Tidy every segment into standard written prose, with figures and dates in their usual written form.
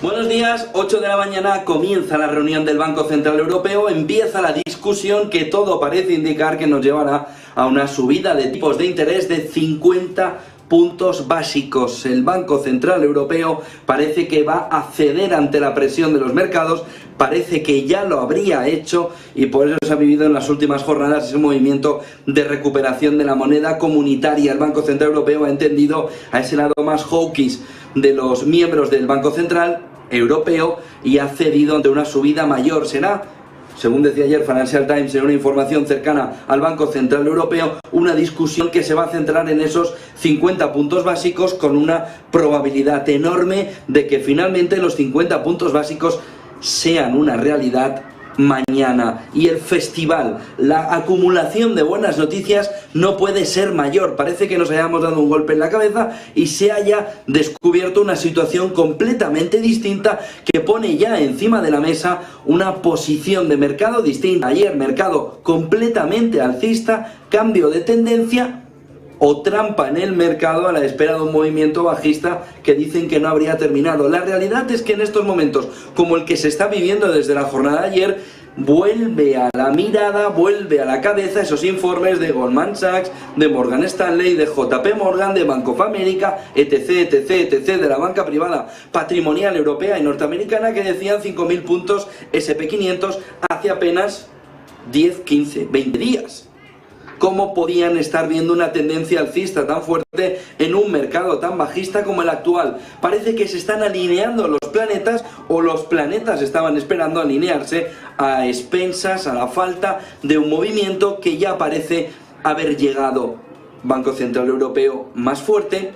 Buenos días, 8 de la mañana comienza la reunión del Banco Central Europeo, empieza la discusión que todo parece indicar que nos llevará a una subida de tipos de interés de 50 puntos básicos. El Banco Central Europeo parece que va a ceder ante la presión de los mercados, parece que ya lo habría hecho y por eso se ha vivido en las últimas jornadas ese movimiento de recuperación de la moneda comunitaria. El Banco Central Europeo ha entendido a ese lado más hawkish de los miembros del Banco Central Europeo y ha cedido ante una subida mayor. Será, según decía ayer Financial Times en una información cercana al Banco Central Europeo, una discusión que se va a centrar en esos 50 puntos básicos con una probabilidad enorme de que finalmente los 50 puntos básicos sean una realidad mañana. Y el festival, la acumulación de buenas noticias no puede ser mayor. Parece que nos hayamos dado un golpe en la cabeza y se haya descubierto una situación completamente distinta que pone ya encima de la mesa una posición de mercado distinta. Ayer mercado completamente alcista, cambio de tendencia o trampa en el mercado a la espera de un movimiento bajista que dicen que no habría terminado. La realidad es que en estos momentos, como el que se está viviendo desde la jornada de ayer, vuelve a la mirada, vuelve a la cabeza esos informes de Goldman Sachs, de Morgan Stanley, de JP Morgan, de Bank of America, etc, de la banca privada patrimonial europea y norteamericana que decían 5.000 puntos SP500 hace apenas 10, 15, 20 días. ¿Cómo podían estar viendo una tendencia alcista tan fuerte en un mercado tan bajista como el actual? Parece que se están alineando los planetas, o los planetas estaban esperando alinearse a expensas, a la falta de un movimiento que ya parece haber llegado. Banco Central Europeo más fuerte,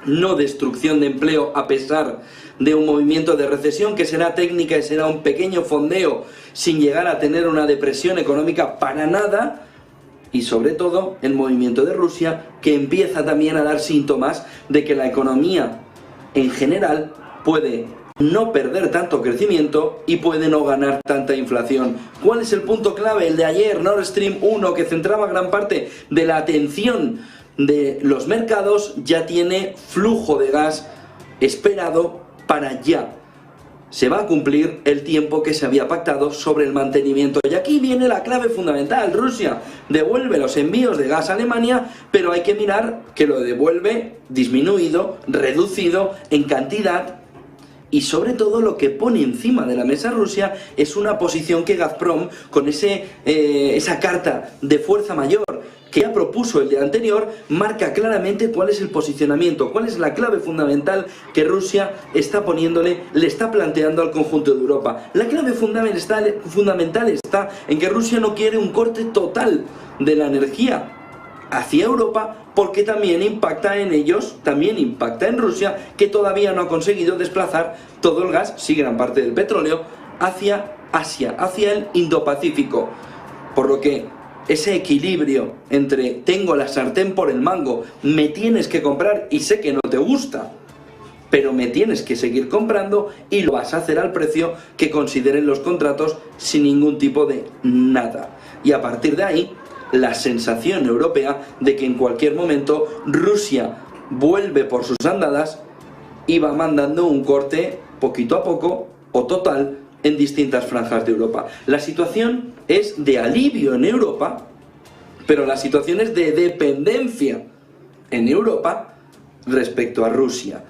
no destrucción de empleo a pesar de un movimiento de recesión que será técnica y será un pequeño fondeo sin llegar a tener una depresión económica para nada. Y sobre todo el movimiento de Rusia, que empieza también a dar síntomas de que la economía en general puede no perder tanto crecimiento y puede no ganar tanta inflación. ¿Cuál es el punto clave? El de ayer, Nord Stream 1, que centraba gran parte de la atención de los mercados, ya tiene flujo de gas esperado para ya. Se va a cumplir el tiempo que se había pactado sobre el mantenimiento. Y aquí viene la clave fundamental. Rusia devuelve los envíos de gas a Alemania, pero hay que mirar que lo devuelve disminuido, reducido en cantidad. Y sobre todo lo que pone encima de la mesa Rusia es una posición que Gazprom, con esa carta de fuerza mayor que ya propuso el día anterior, marca claramente cuál es el posicionamiento, cuál es la clave fundamental que Rusia está poniéndole, le está planteando al conjunto de Europa. La clave fundamental está en que Rusia no quiere un corte total de la energía hacia Europa, porque también impacta en ellos, también impacta en Rusia, que todavía no ha conseguido desplazar todo el gas, sí gran parte del petróleo, hacia Asia, hacia el Indo-Pacífico. Por lo que ese equilibrio entre tengo la sartén por el mango, me tienes que comprar y sé que no te gusta, pero me tienes que seguir comprando y lo vas a hacer al precio que consideren los contratos sin ningún tipo de nada. Y a partir de ahí, la sensación europea de que en cualquier momento Rusia vuelve por sus andadas y va mandando un corte poquito a poco o total en distintas franjas de Europa. La situación es de alivio en Europa, pero la situación es de dependencia en Europa respecto a Rusia.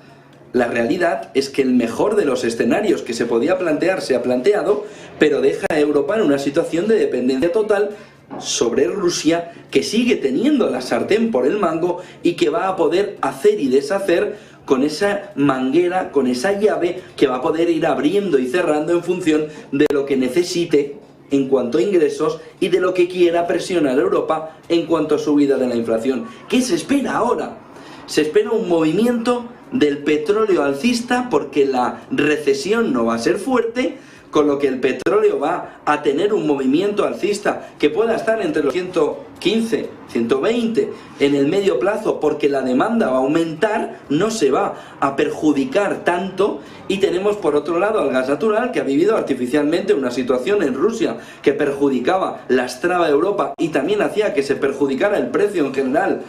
La realidad es que el mejor de los escenarios que se podía plantear se ha planteado, pero deja a Europa en una situación de dependencia total sobre Rusia, que sigue teniendo la sartén por el mango y que va a poder hacer y deshacer con esa manguera, con esa llave que va a poder ir abriendo y cerrando en función de lo que necesite en cuanto a ingresos y de lo que quiera presionar a Europa en cuanto a subida de la inflación. ¿Qué se espera ahora? Se espera un movimiento del petróleo alcista porque la recesión no va a ser fuerte, con lo que el petróleo va a tener un movimiento alcista que pueda estar entre los 115, 120 en el medio plazo, porque la demanda va a aumentar, no se va a perjudicar tanto. Y tenemos por otro lado al gas natural, que ha vivido artificialmente una situación en Rusia que perjudicaba, lastraba a Europa y también hacía que se perjudicara el precio en general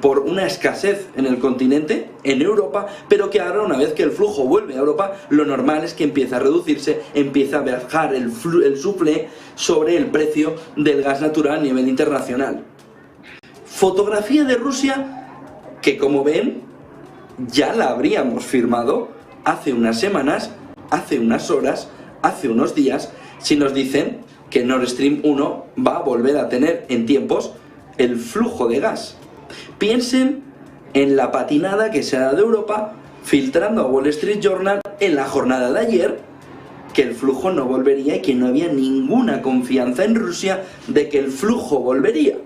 por una escasez en el continente, en Europa, pero que ahora, una vez que el flujo vuelve a Europa, lo normal es que empiece a reducirse, empieza a bajar el suflé sobre el precio del gas natural a nivel internacional. Fotografía de Rusia que, como ven, ya la habríamos firmado hace unas semanas, hace unas horas, hace unos días, si nos dicen que Nord Stream 1 va a volver a tener en tiempos el flujo de gas. Piensen en la patinada que se ha dado de Europa filtrando a Wall Street Journal en la jornada de ayer, que el flujo no volvería y que no había ninguna confianza en Rusia de que el flujo volvería.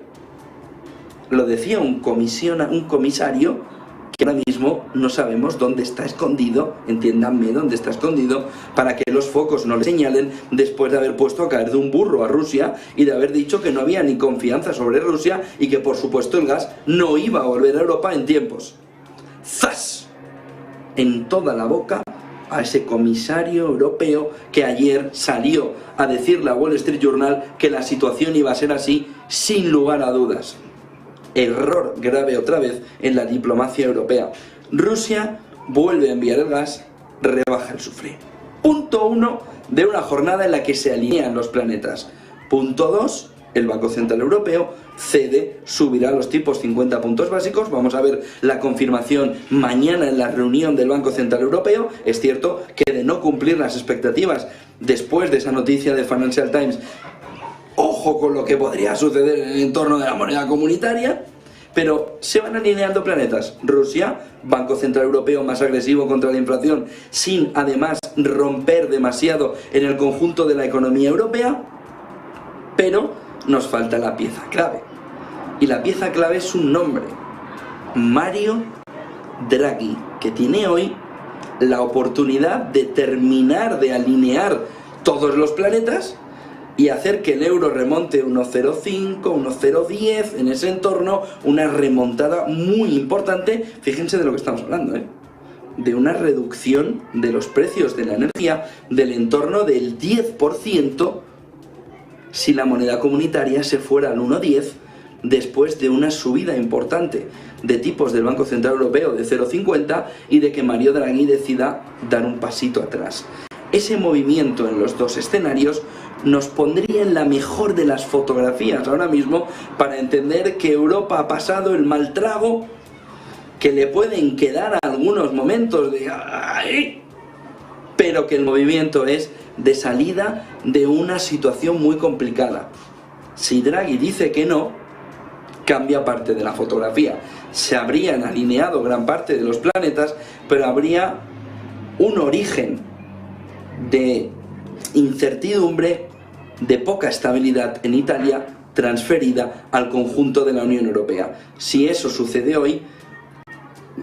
Lo decía un comisario que ahora mismo no sabemos dónde está escondido, entiéndanme dónde está escondido, para que los focos no le señalen después de haber puesto a caer de un burro a Rusia y de haber dicho que no había ni confianza sobre Rusia y que por supuesto el gas no iba a volver a Europa en tiempos. ¡Zas! En toda la boca a ese comisario europeo que ayer salió a decirle a Wall Street Journal que la situación iba a ser así sin lugar a dudas. Error grave otra vez en la diplomacia europea. Rusia vuelve a enviar el gas, rebaja el suflé. Punto 1 de una jornada en la que se alinean los planetas. Punto 2, el Banco Central Europeo cede, subirá los tipos 50 puntos básicos. Vamos a ver la confirmación mañana en la reunión del Banco Central Europeo. Es cierto que de no cumplir las expectativas después de esa noticia de Financial Times, ojo con lo que podría suceder en el entorno de la moneda comunitaria, pero se van alineando planetas. Rusia, Banco Central Europeo más agresivo contra la inflación, sin además romper demasiado en el conjunto de la economía europea, pero nos falta la pieza clave. Y la pieza clave es un nombre, Mario Draghi, que tiene hoy la oportunidad de terminar de alinear todos los planetas y hacer que el euro remonte 1,05, 1,010 en ese entorno, una remontada muy importante. Fíjense de lo que estamos hablando, de una reducción de los precios de la energía del entorno del 10% si la moneda comunitaria se fuera al 1,10 después de una subida importante de tipos del Banco Central Europeo de 0,50 y de que Mario Draghi decida dar un pasito atrás. Ese movimiento en los dos escenarios nos pondría en la mejor de las fotografías ahora mismo para entender que Europa ha pasado el mal trago, que le pueden quedar algunos momentos de ¡ay!, pero que el movimiento es de salida de una situación muy complicada. Si Draghi dice que no, cambia parte de la fotografía. Se habrían alineado gran parte de los planetas, pero habría un origen de incertidumbre, de poca estabilidad en Italia, transferida al conjunto de la Unión Europea. Si eso sucede hoy,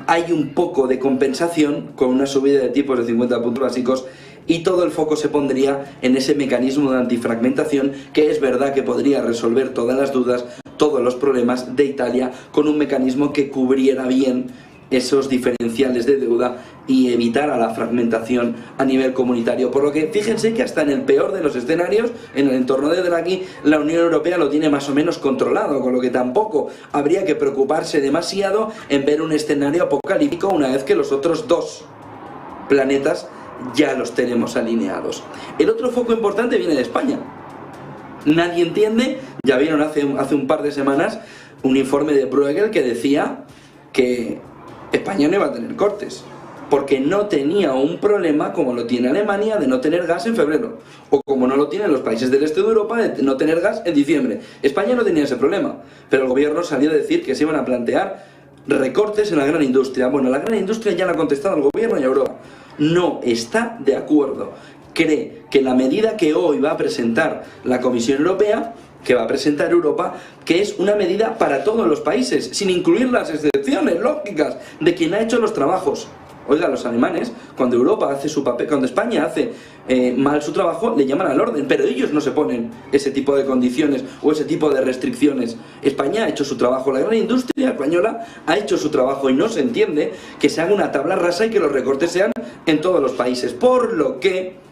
hay un poco de compensación con una subida de tipos de 50 puntos básicos y todo el foco se pondría en ese mecanismo de antifragmentación que es verdad que podría resolver todas las dudas, todos los problemas de Italia con un mecanismo que cubriera bien esos diferenciales de deuda y evitara la fragmentación a nivel comunitario. Por lo que fíjense que hasta en el peor de los escenarios, en el entorno de Draghi, la Unión Europea lo tiene más o menos controlado, con lo que tampoco habría que preocuparse demasiado en ver un escenario apocalíptico una vez que los otros dos planetas ya los tenemos alineados. El otro foco importante viene de España. Nadie entiende, ya vieron hace un par de semanas un informe de Bruegel que decía que España no iba a tener cortes, porque no tenía un problema como lo tiene Alemania de no tener gas en febrero, o como no lo tienen los países del este de Europa de no tener gas en diciembre. España no tenía ese problema, pero el gobierno salió a decir que se iban a plantear recortes en la gran industria. Bueno, la gran industria ya le ha contestado al gobierno y a Europa. No está de acuerdo. Cree que la medida que hoy va a presentar la Comisión Europea, que va a presentar Europa, que es una medida para todos los países, sin incluir las excepciones lógicas de quien ha hecho los trabajos. Oiga, los alemanes, cuando Europa hace su papel, cuando España hace mal su trabajo, le llaman al orden, pero ellos no se ponen ese tipo de condiciones o ese tipo de restricciones. España ha hecho su trabajo, la gran industria española ha hecho su trabajo y no se entiende que se haga una tabla rasa y que los recortes sean en todos los países, por lo que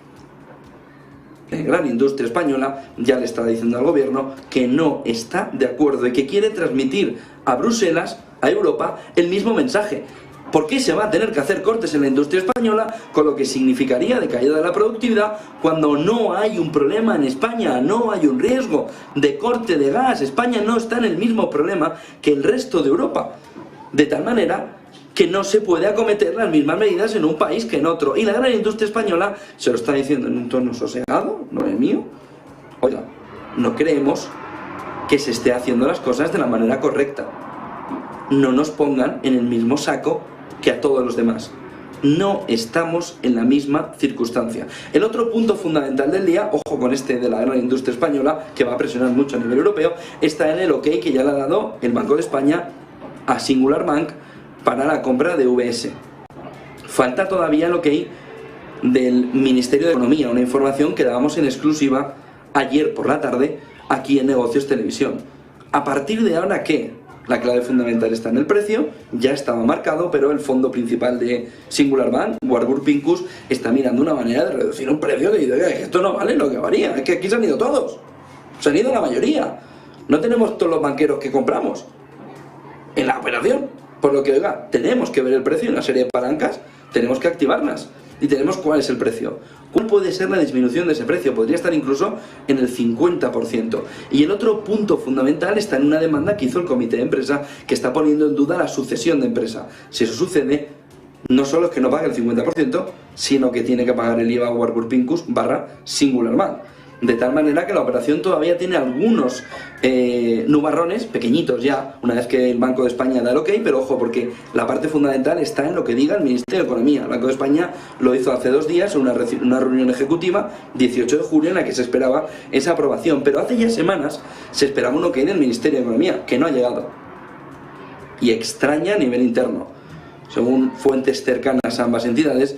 la gran industria española ya le está diciendo al gobierno que no está de acuerdo y que quiere transmitir a Bruselas, a Europa el mismo mensaje. ¿Por qué se va a tener que hacer cortes en la industria española, con lo que significaría de caída de la productividad, cuando no hay un problema en España, no hay un riesgo de corte de gas? España no está en el mismo problema que el resto de Europa, de tal manera que no se puede acometer las mismas medidas en un país que en otro. Y la gran industria española se lo está diciendo en un tono sosegado, no es mío. Oiga, no creemos que se esté haciendo las cosas de la manera correcta. No nos pongan en el mismo saco que a todos los demás. No estamos en la misma circunstancia. El otro punto fundamental del día, ojo con este de la gran industria española, que va a presionar mucho a nivel europeo, está en el ok que ya le ha dado el Banco de España a Singular Bank para la compra de UBS. Falta todavía el ok del Ministerio de Economía, una información que dábamos en exclusiva ayer por la tarde aquí en Negocios Televisión. A partir de ahora, ¿qué? La clave fundamental está en el precio, ya estaba marcado, pero el fondo principal de Singular Bank, Warburg Pincus, está mirando una manera de reducir un precio que dice que esto no vale lo que valía, es que aquí se han ido todos, se han ido la mayoría, no tenemos todos los banqueros que compramos en la operación, por lo que, oiga, tenemos que ver el precio en una serie de palancas, tenemos que activarlas y tenemos cuál es el precio. ¿Cuál puede ser la disminución de ese precio? Podría estar incluso en el 50%. Y el otro punto fundamental está en una demanda que hizo el comité de empresa, que está poniendo en duda la sucesión de empresa. Si eso sucede, no solo es que no pague el 50%, sino que tiene que pagar el IVA Warburg Pincus / Singular Bank. De tal manera que la operación todavía tiene algunos nubarrones, pequeñios ya, una vez que el Banco de España da el ok, pero ojo, porque la parte fundamental está en lo que diga el Ministerio de Economía. El Banco de España lo hizo hace 2 días en una reunión ejecutiva, 18 de julio, en la que se esperaba esa aprobación. Pero hace ya semanas se esperaba un ok del Ministerio de Economía, que no ha llegado. Y extraña a nivel interno. Según fuentes cercanas a ambas entidades,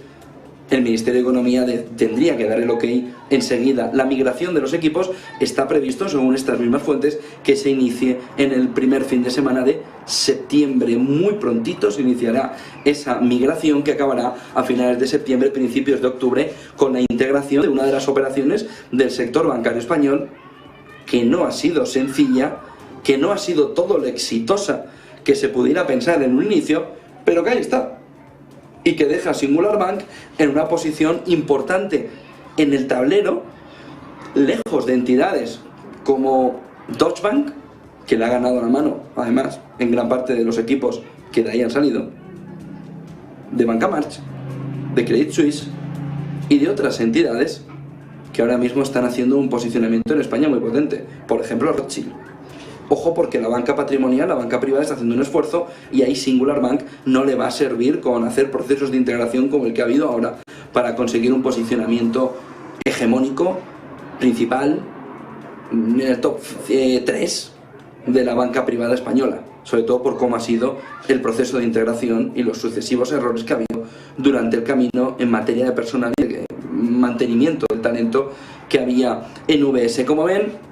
el Ministerio de Economía tendría que dar el ok enseguida. La migración de los equipos está previsto, según estas mismas fuentes, que se inicie en el primer fin de semana de septiembre. Muy prontito se iniciará esa migración, que acabará a finales de septiembre, principios de octubre, con la integración de una de las operaciones del sector bancario español, que no ha sido sencilla, que no ha sido todo lo exitosa que se pudiera pensar en un inicio, pero que ahí está. Y que deja a Singular Bank en una posición importante en el tablero, lejos de entidades como Deutsche Bank, que le ha ganado la mano, además, en gran parte de los equipos que de ahí han salido, de Banca March, de Credit Suisse y de otras entidades que ahora mismo están haciendo un posicionamiento en España muy potente. Por ejemplo, Rothschild. Ojo, porque la banca patrimonial, la banca privada, está haciendo un esfuerzo, y ahí Singular Bank no le va a servir con hacer procesos de integración como el que ha habido ahora para conseguir un posicionamiento hegemónico, principal, en el top 3 de la banca privada española, sobre todo por cómo ha sido el proceso de integración y los sucesivos errores que ha habido durante el camino en materia de personal y de mantenimiento del talento que había en UBS. Como ven,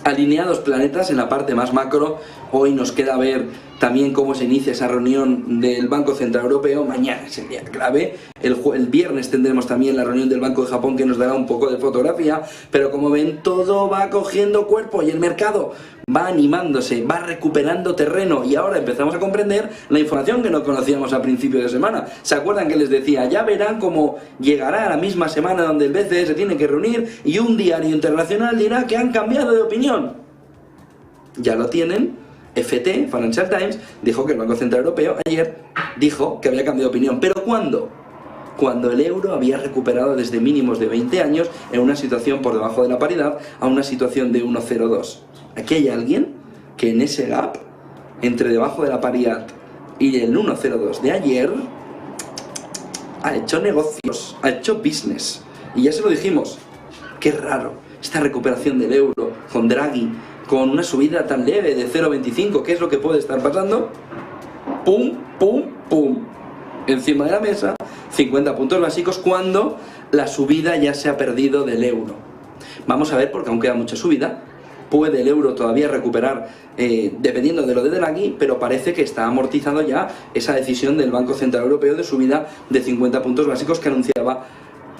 alineados planetas en la parte más macro. Hoy nos queda ver también cómo se inicia esa reunión del Banco Central Europeo. Mañana es el día clave. El viernes tendremos también la reunión del Banco de Japón, que nos dará un poco de fotografía. Pero como ven, todo va cogiendo cuerpo y el mercado va animándose, va recuperando terreno, y ahora empezamos a comprender la información que no conocíamos a principio de semana. ¿Se acuerdan que les decía? Ya verán cómo llegará a la misma semana donde el BCE se tiene que reunir y un diario internacional dirá que han cambiado de opinión. Ya lo tienen. FT, Financial Times, dijo que el Banco Central Europeo ayer dijo que había cambiado de opinión. ¿Pero cuándo? Cuando el euro había recuperado desde mínimos de 20 años en una situación por debajo de la paridad a una situación de 1,02. Aquí hay alguien que en ese gap entre debajo de la paridad y el 1,02 de ayer ha hecho negocios, ha hecho business. Y ya se lo dijimos, qué raro esta recuperación del euro con Draghi, con una subida tan leve de 0,25. ¿Qué es lo que puede estar pasando? ¡Pum, pum, pum! Encima de la mesa, 50 puntos básicos, cuando la subida ya se ha perdido del euro. Vamos a ver, porque aún queda mucha subida. Puede el euro todavía recuperar, dependiendo de lo de Draghi, pero parece que está amortizando ya esa decisión del Banco Central Europeo de subida de 50 puntos básicos que anunciaba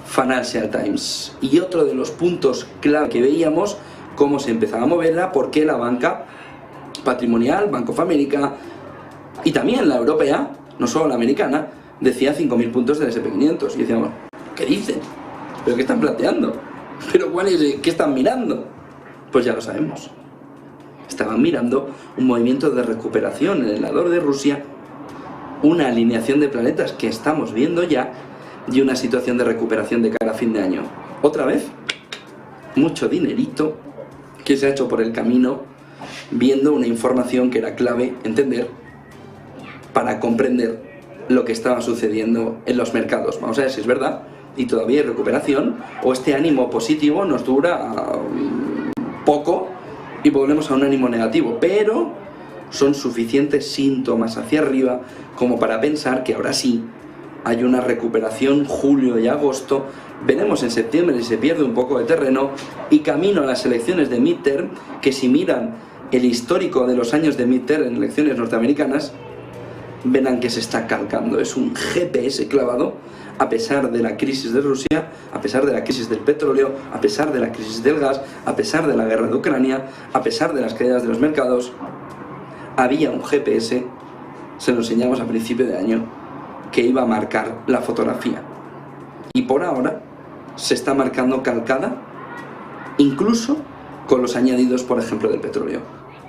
Financial Times. Y otro de los puntos clave que veíamos cómo se empezaba a mover era por qué la banca patrimonial, Bank of America, Y también la europea, no solo la americana, decía 5.000 puntos del SP500. Y decíamos, ¿qué dicen? ¿Pero qué están planteando? ¿Pero qué están mirando? Pues ya lo sabemos. Estaban mirando un movimiento de recuperación en el lado de Rusia, una alineación de planetas que estamos viendo ya, y una situación de recuperación de cara a fin de año. Otra vez, mucho dinerito que se ha hecho por el camino, viendo una información que era clave entender para comprender lo que estaba sucediendo en los mercados. Vamos a ver si es verdad y todavía hay recuperación, o este ánimo positivo nos dura poco y volvemos a un ánimo negativo, pero son suficientes síntomas hacia arriba como para pensar que ahora sí hay una recuperación. Julio y agosto, veremos en septiembre si se pierde un poco de terreno, y camino a las elecciones de midterm, que si miran el histórico de los años de midterm en elecciones norteamericanas, verán que se está calcando. Es un GPS clavado, a pesar de la crisis de Rusia, a pesar de la crisis del petróleo, a pesar de la crisis del gas, a pesar de la guerra de Ucrania, a pesar de las caídas de los mercados. Había un GPS, se lo enseñamos a principio de año, que iba a marcar la fotografía. Y por ahora se está marcando calcada, incluso con los añadidos, por ejemplo, del petróleo.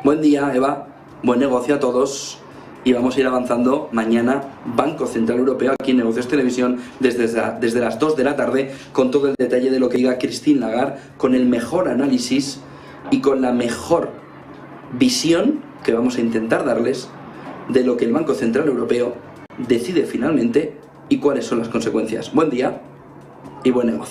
Buen día, Eva, buen negocio a todos. Y vamos a ir avanzando mañana, Banco Central Europeo, aquí en Negocios Televisión, desde las 2 de la tarde, con todo el detalle de lo que diga Christine Lagarde, con el mejor análisis y con la mejor visión que vamos a intentar darles de lo que el Banco Central Europeo decide finalmente y cuáles son las consecuencias. Buen día y buen negocio.